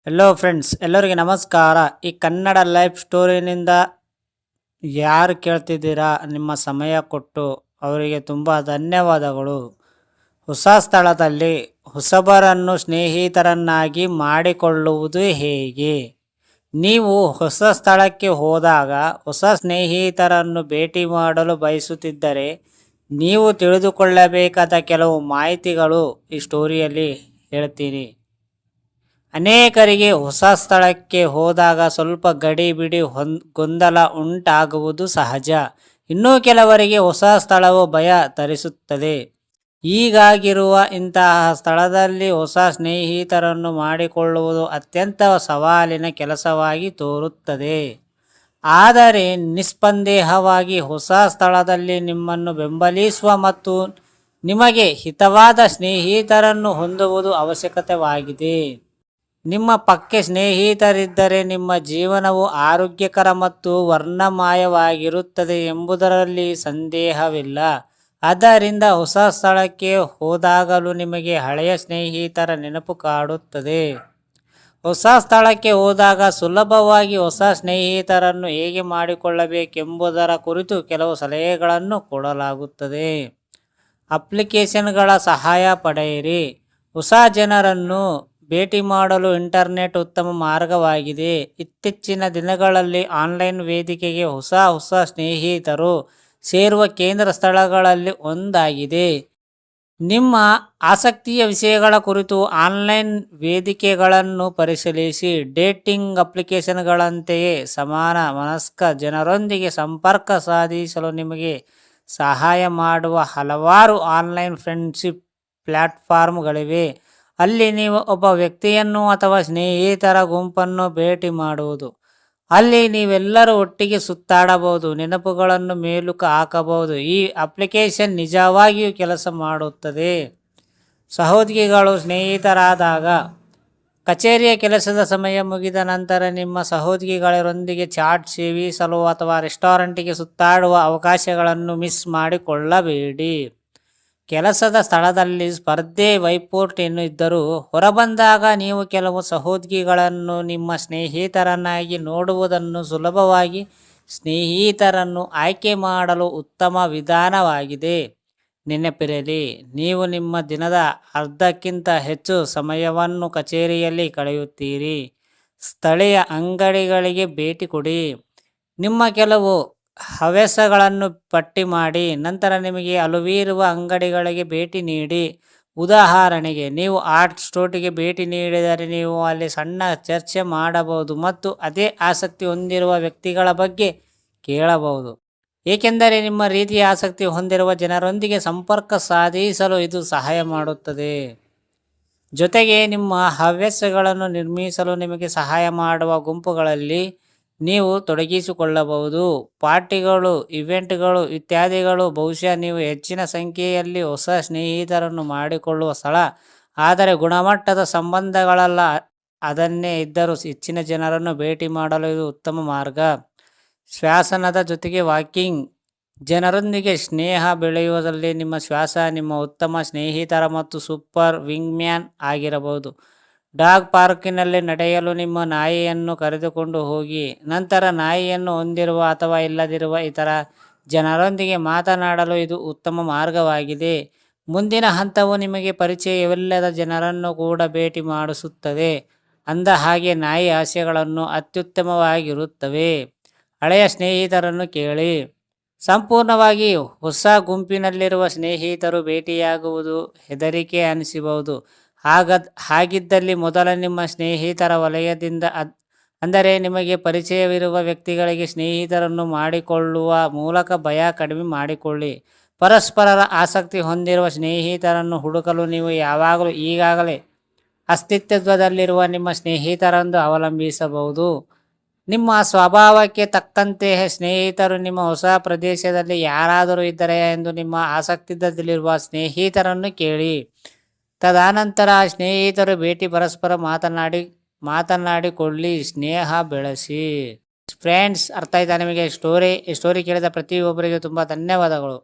Hello friends, ಎಲ್ಲರಿಗೆ ನಮಸ್ಕಾರ. ಈ ಕನ್ನಡ ಲೈಫ್ ಸ್ಟೋರಿನಿಂದ ಯಾರು ಕೇಳ್ತಿದ್ದೀರಾ, ನಿಮ್ಮ ಸಮಯ ಕೊಟ್ಟು ಅವರಿಗೆ ತುಂಬ ಧನ್ಯವಾದಗಳು. ಹೊಸ ಸ್ಥಳದಲ್ಲಿ ಹೊಸಬರನ್ನು ಸ್ನೇಹಿತರನ್ನಾಗಿ ಮಾಡಿಕೊಳ್ಳುವುದು ಹೇಗೆ? ನೀವು ಹೊಸ ಸ್ಥಳಕ್ಕೆ ಹೋದಾಗ ಹೊಸ ಸ್ನೇಹಿತರನ್ನು ಭೇಟಿ ಮಾಡಲು ಬಯಸುತ್ತಿದ್ದರೆ ನೀವು ತಿಳಿದುಕೊಳ್ಳಬೇಕಾದ ಕೆಲವು ಮಾಹಿತಿಗಳು ಈ ಸ್ಟೋರಿಯಲ್ಲಿ ಹೇಳ್ತೀನಿ. ಅನೇಕರಿಗೆ ಹೊಸ ಸ್ಥಳಕ್ಕೆ ಹೋದಾಗ ಸ್ವಲ್ಪ ಗಡಿಬಿಡಿ ಗೊಂದಲ ಉಂಟಾಗುವುದು ಸಹಜ. ಇನ್ನೂ ಕೆಲವರಿಗೆ ಹೊಸ ಸ್ಥಳವು ಭಯ ತರಿಸುತ್ತದೆ. ಹೀಗಾಗಿರುವ ಇಂತಹ ಸ್ಥಳದಲ್ಲಿ ಹೊಸ ಸ್ನೇಹಿತರನ್ನು ಮಾಡಿಕೊಳ್ಳುವುದು ಅತ್ಯಂತ ಸವಾಲಿನ ಕೆಲಸವಾಗಿ ತೋರುತ್ತದೆ. ಆದರೆ ನಿಸ್ಸಂದೇಹವಾಗಿ ಹೊಸ ಸ್ಥಳದಲ್ಲಿ ನಿಮ್ಮನ್ನು ಬೆಂಬಲಿಸುವ ಮತ್ತು ನಿಮಗೆ ಹಿತವಾದ ಸ್ನೇಹಿತರನ್ನು ಹೊಂದುವುದು ಅವಶ್ಯಕವಾಗಿದೆ. ನಿಮ್ಮ ಪಕ್ಕ ಸ್ನೇಹಿತರಿದ್ದರೆ ನಿಮ್ಮ ಜೀವನವು ಆರೋಗ್ಯಕರ ಮತ್ತು ವರ್ಣಮಯವಾಗಿರುತ್ತದೆ ಎಂಬುದರಲ್ಲಿ ಸಂದೇಹವಿಲ್ಲ. ಆದ್ದರಿಂದ ಹೊಸ ಸ್ಥಳಕ್ಕೆ ಹೋದಾಗಲೂ ನಿಮಗೆ ಹಳೆಯ ಸ್ನೇಹಿತರ ನೆನಪು ಕಾಡುತ್ತದೆ. ಹೊಸ ಸ್ಥಳಕ್ಕೆ ಹೋದಾಗ ಸುಲಭವಾಗಿ ಹೊಸ ಸ್ನೇಹಿತರನ್ನು ಹೇಗೆ ಮಾಡಿಕೊಳ್ಳಬೇಕೆಂಬುದರ ಕುರಿತು ಕೆಲವು ಸಲಹೆಗಳನ್ನು ಕೊಡಲಾಗುತ್ತದೆ. ಅಪ್ಲಿಕೇಶನ್ಗಳ ಸಹಾಯ ಪಡೆಯಿರಿ. ಹೊಸ ಜನರನ್ನು ಭೇಟಿ ಮಾಡಲು ಇಂಟರ್ನೆಟ್ ಉತ್ತಮ ಮಾರ್ಗವಾಗಿದೆ. ಇತ್ತೀಚಿನ ದಿನಗಳಲ್ಲಿ ಆನ್ಲೈನ್ ವೇದಿಕೆಗೆ ಹೊಸ ಸ್ನೇಹಿತರು ಸೇರುವ ಕೇಂದ್ರ ಸ್ಥಳಗಳಲ್ಲಿ ಒಂದಾಗಿದೆ. ನಿಮ್ಮ ಆಸಕ್ತಿಯ ವಿಷಯಗಳ ಕುರಿತು ಆನ್ಲೈನ್ ವೇದಿಕೆಗಳನ್ನು ಪರಿಶೀಲಿಸಿ. ಡೇಟಿಂಗ್ ಅಪ್ಲಿಕೇಶನ್ಗಳಂತೆಯೇ ಸಮಾನ ಮನಸ್ಕ ಜನರೊಂದಿಗೆ ಸಂಪರ್ಕ ಸಾಧಿಸಲು ನಿಮಗೆ ಸಹಾಯ ಮಾಡುವ ಹಲವಾರು ಆನ್ಲೈನ್ ಫ್ರೆಂಡ್ಶಿಪ್ ಪ್ಲ್ಯಾಟ್ಫಾರ್ಮ್ಗಳಿವೆ. ಅಲ್ಲಿ ನೀವು ಒಬ್ಬ ವ್ಯಕ್ತಿಯನ್ನು ಅಥವಾ ಸ್ನೇಹಿತರ ಗುಂಪನ್ನು ಭೇಟಿ ಮಾಡುವುದು. ಅಲ್ಲಿ ನೀವೆಲ್ಲರೂ ಒಟ್ಟಿಗೆ ಸುತ್ತಾಡಬಹುದು, ನೆನಪುಗಳನ್ನು ಮೇಲುಕು ಹಾಕಬಹುದು. ಈ ಅಪ್ಲಿಕೇಶನ್ ನಿಜವಾಗಿಯೂ ಕೆಲಸ ಮಾಡುತ್ತದೆ. ಸಹೋದ್ಯೋಗಿಗಳು ಸ್ನೇಹಿತರಾದಾಗ ಕಚೇರಿಯ ಕೆಲಸದ ಸಮಯ ಮುಗಿದ ನಂತರ ನಿಮ್ಮ ಸಹೋದ್ಯೋಗಿಗಳೊಂದಿಗೆ ಚಾಟ್ ಸೇವಿಸಲು ಅಥವಾ ರೆಸ್ಟಾರೆಂಟಿಗೆ ಸುತ್ತಾಡುವ ಅವಕಾಶಗಳನ್ನು ಮಿಸ್ ಮಾಡಿಕೊಳ್ಳಬೇಡಿ. ಕೆಲಸದ ಸ್ಥಳದಲ್ಲಿ ಸ್ಪರ್ಧೆ ವೈಪೋಟಿಯನ್ನು ಇದ್ದರೂ ಹೊರಬಂದಾಗ ನೀವು ಕೆಲವು ಸಹೋದ್ಯೋಗಿಗಳನ್ನು ನಿಮ್ಮ ಸ್ನೇಹಿತರನ್ನಾಗಿ ನೋಡುವುದನ್ನು ಸುಲಭವಾಗಿ ಸ್ನೇಹಿತರನ್ನು ಆಯ್ಕೆ ಮಾಡಲು ಉತ್ತಮ ವಿಧಾನವಾಗಿದೆ. ನೆನಪಿರಲಿ, ನೀವು ನಿಮ್ಮ ದಿನದ ಅರ್ಧಕ್ಕಿಂತ ಹೆಚ್ಚು ಸಮಯವನ್ನು ಕಚೇರಿಯಲ್ಲಿ ಕಳೆಯುತ್ತೀರಿ. ಸ್ಥಳೀಯ ಅಂಗಡಿಗಳಿಗೆ ಭೇಟಿ ಕೊಡಿ. ನಿಮ್ಮ ಕೆಲವು ಹವ್ಯಾಸಗಳನ್ನು ಪಟ್ಟಿ ಮಾಡಿ ನಂತರ ನಿಮಗೆ ಅಲುವಿರುವ ಅಂಗಡಿಗಳಿಗೆ ಭೇಟಿ ನೀಡಿ. ಉದಾಹರಣೆಗೆ, ನೀವು ಆರ್ಟ್ ಸ್ಟೋರ್ಗೆ ಭೇಟಿ ನೀಡಿದರೆ ನೀವು ಅಲ್ಲಿ ಸಣ್ಣ ಚರ್ಚೆ ಮಾಡಬಹುದು ಮತ್ತು ಅದೇ ಆಸಕ್ತಿ ಹೊಂದಿರುವ ವ್ಯಕ್ತಿಗಳ ಬಗ್ಗೆ ಕೇಳಬಹುದು, ಏಕೆಂದರೆ ನಿಮ್ಮ ರೀತಿಯ ಆಸಕ್ತಿ ಹೊಂದಿರುವ ಜನರೊಂದಿಗೆ ಸಂಪರ್ಕ ಸಾಧಿಸಲು ಇದು ಸಹಾಯ ಮಾಡುತ್ತದೆ. ಜೊತೆಗೆ ನಿಮ್ಮ ಹವ್ಯಾಸಗಳನ್ನು ನಿರ್ಮಿಸಲು ನಿಮಗೆ ಸಹಾಯ ಮಾಡುವ ಗುಂಪುಗಳಲ್ಲಿ ನೀವು ತೊಡಗಿಸಿಕೊಳ್ಳಬಹುದು. ಪಾರ್ಟಿಗಳು, ಇವೆಂಟ್ಗಳು ಇತ್ಯಾದಿಗಳು ಬಹುಶಃ ನೀವು ಹೆಚ್ಚಿನ ಸಂಖ್ಯೆಯಲ್ಲಿ ಹೊಸ ಸ್ನೇಹಿತರನ್ನು ಮಾಡಿಕೊಳ್ಳುವ ಸ್ಥಳ. ಆದರೆ ಗುಣಮಟ್ಟದ ಸಂಬಂಧಗಳಲ್ಲ. ಅದನ್ನೇ ಇದ್ದರೂ ಹೆಚ್ಚಿನ ಜನರನ್ನು ಭೇಟಿ ಮಾಡಲು ಇದು ಉತ್ತಮ ಮಾರ್ಗ. ಶ್ವಾಸನದ ಜೊತೆಗೆ ವಾಕಿಂಗ್. ಜನರೊಂದಿಗೆ ಸ್ನೇಹ ಬೆಳೆಯುವುದರಲ್ಲಿ ನಿಮ್ಮ ಶ್ವಾಸ ನಿಮ್ಮ ಉತ್ತಮ ಸ್ನೇಹಿತರ ಮತ್ತು ಸೂಪರ್ ವಿಂಗ್ಮ್ಯಾನ್ ಆಗಿರಬಹುದು. ಡಾಗ್ ಪಾರ್ಕಿನಲ್ಲಿ ನಡೆಯಲು ನಿಮ್ಮ ನಾಯಿಯನ್ನು ಕರೆದುಕೊಂಡು ಹೋಗಿ. ನಂತರ ನಾಯಿಯನ್ನು ಹೊಂದಿರುವ ಅಥವಾ ಇಲ್ಲದಿರುವ ಇತರ ಜನರೊಂದಿಗೆ ಮಾತನಾಡಲು ಇದು ಉತ್ತಮ ಮಾರ್ಗವಾಗಿದೆ. ಮುಂದಿನ ಹಂತವು ನಿಮಗೆ ಪರಿಚಯವಿಲ್ಲದ ಜನರನ್ನು ಕೂಡ ಭೇಟಿ ಮಾಡಿಸುತ್ತದೆ. ಅಂದ ಹಾಗೆ ನಾಯಿ ಹಾಸ್ಯಗಳನ್ನು ಅತ್ಯುತ್ತಮವಾಗಿರುತ್ತವೆ. ಹಳೆಯ ಸ್ನೇಹಿತರನ್ನು ಕೇಳಿ. ಸಂಪೂರ್ಣವಾಗಿ ಹೊಸ ಗುಂಪಿನಲ್ಲಿರುವ ಸ್ನೇಹಿತರು ಭೇಟಿಯಾಗುವುದು ಹೆದರಿಕೆ ಅನಿಸಬಹುದು. ಹಾಗಿದ್ದಲ್ಲಿ ಮೊದಲ ನಿಮ್ಮ ಸ್ನೇಹಿತರ ವಲಯದಿಂದ ಅಂದರೆ ನಿಮಗೆ ಪರಿಚಯವಿರುವ ವ್ಯಕ್ತಿಗಳಿಗೆ ಸ್ನೇಹಿತರನ್ನು ಮಾಡಿಕೊಳ್ಳುವ ಮೂಲಕ ಭಯ ಕಡಿಮೆ ಮಾಡಿಕೊಳ್ಳಿ. ಪರಸ್ಪರರ ಆಸಕ್ತಿ ಹೊಂದಿರುವ ಸ್ನೇಹಿತರನ್ನು ಹುಡುಕಲು ನೀವು ಯಾವಾಗಲೂ ಈಗಾಗಲೇ ಅಸ್ತಿತ್ವದಲ್ಲಿರುವ ನಿಮ್ಮ ಸ್ನೇಹಿತರನ್ನು ಅವಲಂಬಿಸಬಹುದು. ನಿಮ್ಮ ಸ್ವಭಾವಕ್ಕೆ ತಕ್ಕಂತೆ ಸ್ನೇಹಿತರು ನಿಮ್ಮ ಹೊಸ ಪ್ರದೇಶದಲ್ಲಿ ಯಾರಾದರೂ ಇದ್ದರೆ ಎಂದು ನಿಮ್ಮ ಆಸಕ್ತಿಯಲ್ಲಿರುವ ಸ್ನೇಹಿತರನ್ನು ಕೇಳಿ. ತದನಂತರ ಸ್ನೇಹಿತರು ಭೇಟಿ ಪರಸ್ಪರ ಮಾತನಾಡಿಕೊಳ್ಳಿ, ಸ್ನೇಹ ಬೆಳೆಸಿ. ಫ್ರೆಂಡ್ಸ್, ಅರ್ಥ ಆಯ್ತಾ ನಿಮಗೆ ಸ್ಟೋರಿ ಕೇಳಿದ ಪ್ರತಿಯೊಬ್ಬರಿಗೂ ತುಂಬ ಧನ್ಯವಾದಗಳು.